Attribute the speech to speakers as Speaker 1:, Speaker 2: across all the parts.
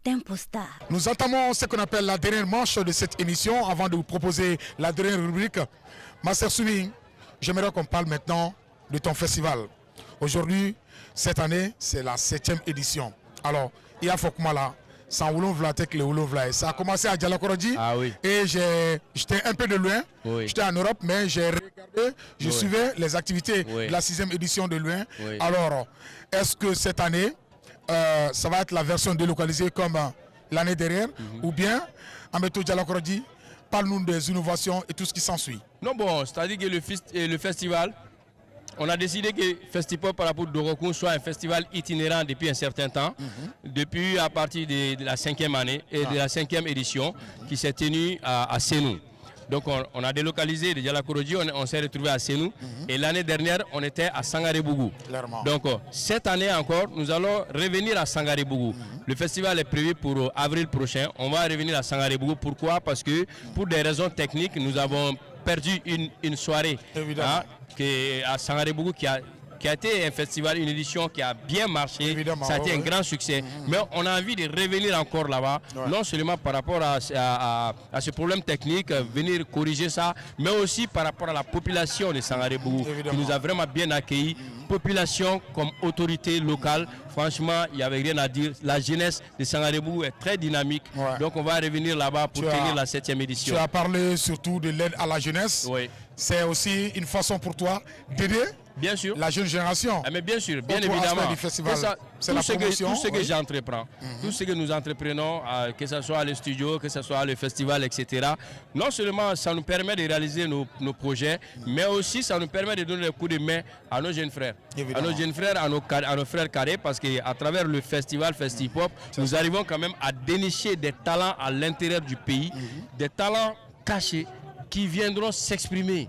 Speaker 1: Tempo Star.
Speaker 2: Nous entamons ce qu'on appelle la dernière manche de cette émission avant de vous proposer la dernière rubrique. Master Soumi, j'aimerais qu'on parle maintenant de ton festival. Aujourd'hui, cette année, c'est la 7e édition. Alors, il y a Fokmala, sans Oulouvla, avec les Oulouvla. Ça a commencé à Djalakorodji.
Speaker 3: Ah oui.
Speaker 2: Et j'étais un peu de loin.
Speaker 3: Oui.
Speaker 2: J'étais en Europe, mais j'ai regardé, je suivais les activités de la 6e édition de loin.
Speaker 3: Oui.
Speaker 2: Alors, est-ce que cette année, ça va être la version délocalisée comme l'année dernière, ou bien, Ameto Djalakorodji, parle-nous des innovations et tout ce qui s'ensuit.
Speaker 3: Non, bon, c'est-à-dire que le festival, on a décidé que Festipop par rapport à Dorokoun soit un festival itinérant depuis un certain temps, depuis à partir de la 5e année et de la 5e édition qui s'est tenue à Sénou. Donc on a délocalisé de Djalakorodji, on s'est retrouvé à Sénou et l'année dernière on était à Sangaré-Bougou. Donc cette année encore nous allons revenir à Sangaré-Bougou. Le festival est prévu pour avril prochain, on va revenir à Sangaré-Bougou. Pourquoi? Parce que pour des raisons techniques nous avons perdu une soirée à Sangaré-Bougou qui a été un festival, une édition qui a bien marché. Évidemment, ça a été un grand succès. Mais on a envie de revenir encore là-bas, non seulement par rapport à ce problème technique, venir corriger ça, mais aussi par rapport à la population de Sangaré-Bougou, qui nous a vraiment bien accueillis. Population comme autorité locale, franchement, il n'y avait rien à dire. La jeunesse de Sangaré-Bougou est très dynamique. Donc on va revenir là-bas pour tenir la 7e édition.
Speaker 2: Tu as parlé surtout de l'aide à la jeunesse.
Speaker 3: Oui.
Speaker 2: C'est aussi une façon pour toi d'aider
Speaker 3: bien sûr
Speaker 2: la jeune génération.
Speaker 3: Mais bien sûr, bien évidemment.
Speaker 2: C'est la promotion.
Speaker 3: Tout ce que j'entreprends, tout ce que nous entreprenons, que ce soit le studio, que ce soit le festival, etc. Non seulement ça nous permet de réaliser nos projets, mais aussi ça nous permet de donner un coup de main à nos jeunes frères. Évidemment. À nos jeunes frères, à nos frères carrés, parce qu'à travers le festival Festipop, nous arrivons quand même à dénicher des talents à l'intérieur du pays, des talents cachés qui viendront s'exprimer.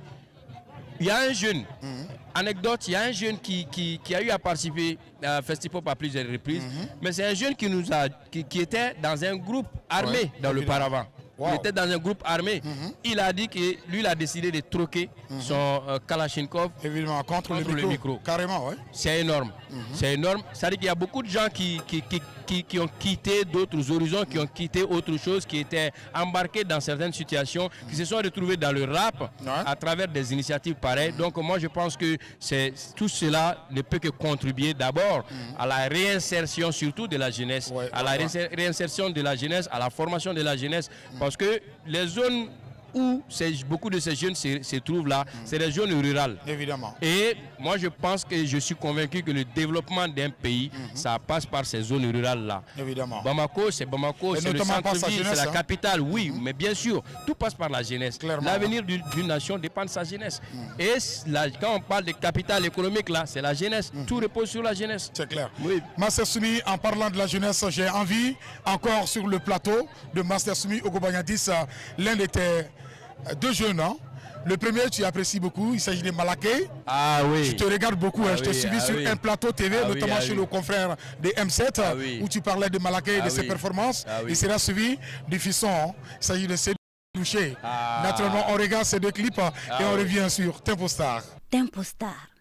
Speaker 3: Il y a un jeune, anecdote, il y a un jeune qui a eu à participer à Festipop à plusieurs reprises, mais c'est un jeune qui était dans un groupe armé le paravent. Il était dans un groupe armé. Il a dit que lui, il a décidé de troquer son Kalachnikov
Speaker 2: contre le micro. Carrément, oui.
Speaker 3: C'est énorme. C'est énorme. C'est-à-dire qu'il y a beaucoup de gens qui ont quitté d'autres horizons, qui ont quitté autre chose, qui étaient embarqués dans certaines situations, qui se sont retrouvés dans le rap à travers des initiatives pareilles. Donc moi, je pense que tout cela ne peut que contribuer d'abord à la réinsertion surtout de la jeunesse, à la réinsertion de la jeunesse, à la formation de la jeunesse. Parce que les zones où beaucoup de ces jeunes se trouvent là, c'est des zones rurales.
Speaker 2: Évidemment.
Speaker 3: Et moi, je pense que je suis convaincu que le développement d'un pays, ça passe par ces zones rurales-là.
Speaker 2: Évidemment.
Speaker 3: Bamako, c'est le centre-ville, c'est la capitale, oui, mais bien sûr, tout passe par la jeunesse. L'avenir d'une nation dépend de sa jeunesse. Et quand on parle de capitale économique, là, c'est la jeunesse. Tout repose sur la jeunesse.
Speaker 2: C'est clair.
Speaker 3: Oui.
Speaker 2: Master Soumi, en parlant de la jeunesse, j'ai envie, encore sur le plateau de Master Soumi Ogobanyadis, l'un de tes deux jeunes, hein? Le premier, tu apprécies beaucoup, il s'agit de Malaké.
Speaker 3: Ah oui.
Speaker 2: Je te regarde beaucoup, je t'ai suivi sur un plateau TV, notamment chez le confrère de M7, où tu parlais de Malaké et de ses performances. Il sera suivi du Fisson, hein? Il s'agit de ses touchés. Naturellement, on regarde ces deux clips et on revient sur Tempo Star.
Speaker 1: Tempo Star.